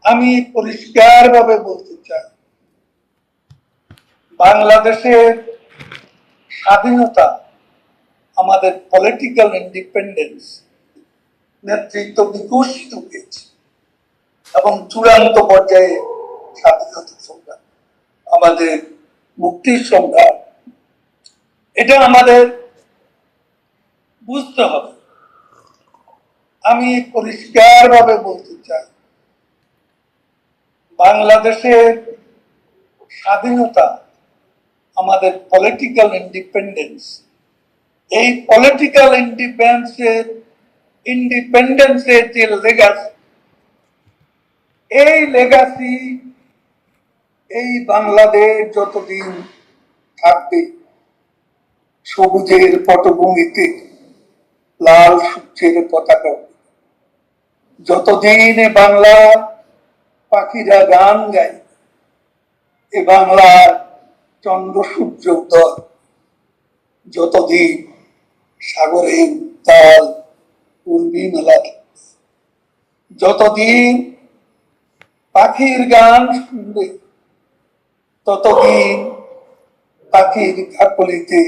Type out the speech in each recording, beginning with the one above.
আমি পরিষ্কারভাবে বলতে চাই, বাংলাদেশের স্বাধীনতা, আমাদের পলিটিক্যাল ইন্ডিপেন্ডেন্স নেতৃত্ব বিকশিত হয়েছে এবং চূড়ান্ত পর্যায়ে স্বাধীনতা সংগ্রাম, আমাদের মুক্তির সংগ্রাম, এটা আমাদের বুঝতে হবে। আমি পরিষ্কারভাবে বলতে চাই, বাংলাদেশের স্বাধীনতা, আমাদের পলিটিক্যাল ইন্ডিপেন্ডেন্স, এই পলিটিক্যাল ইন্ডিপেন্ডেন্সের যে লেগাসি, এই লেগাসি এই বাংলাদেশ যতদিন থাকবে, সবুজের পটভূমিতে লাল সূর্যের পতাকা, যতদিন বাংলা পাখিরা গান গায়, এ বাংলার চন্দ্র সূর্য উদয়, যতদিন সাগরের উত্তাল পূর্ণি মেলা, যতদিন পাখির গান শুনবে, ততদিন পাখির কাকলিতে,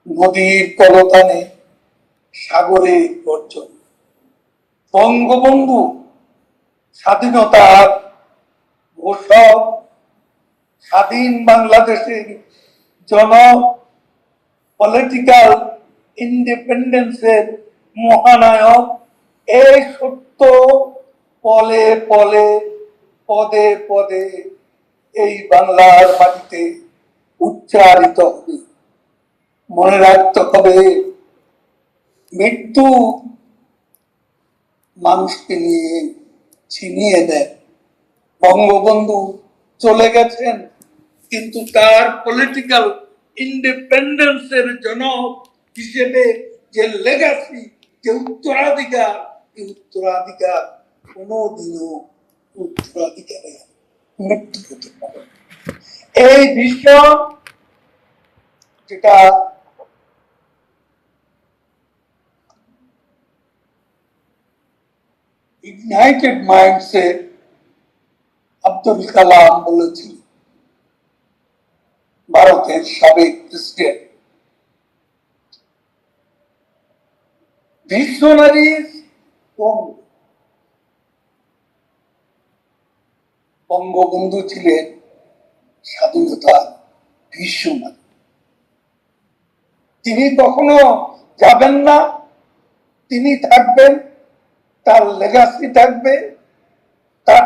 নদীর কলতানে, সাগরের গর্জন। বঙ্গবন্ধু স্বাধীনতার ঘোষক, স্বাধীন বাংলাদেশের জনক, পলিটিক্যাল ইন্ডিপেন্ডেন্সের মহানায়ক, এই সত্য পলে পলে, পদে পদে এই বাংলার মাটিতে উচ্চারিত হবে। মনে রাখতে হবে, মৃত্যু মানুষকে নিয়ে ছিনিয়ে দেয়। বঙ্গবন্ধু চলে গেছেন, কিন্তু তার পলিটিক্যাল ইন্ডিপেন্ডেন্সের জনক হিসেবে যে লেগাসি, যে উত্তরাধিকার, এই উত্তরাধিকার কোনোদিনও উত্তরাধিকারে মৃত্যু হতে পারে। এই বিশ্ব যেটা ইগনাইটেড মাইন্ডসে আব্দুল কালাম বলেছিল, ভারতের সাবেক প্রেসিডেন্ট, ভিশনারিজ বঙ্গবন্ধু ছিলেন স্বাধীনতা ভিশনারি। তিনি কখনো যাবেন না, তিনি থাকবেন, তার লেগাসি থাকবে, তার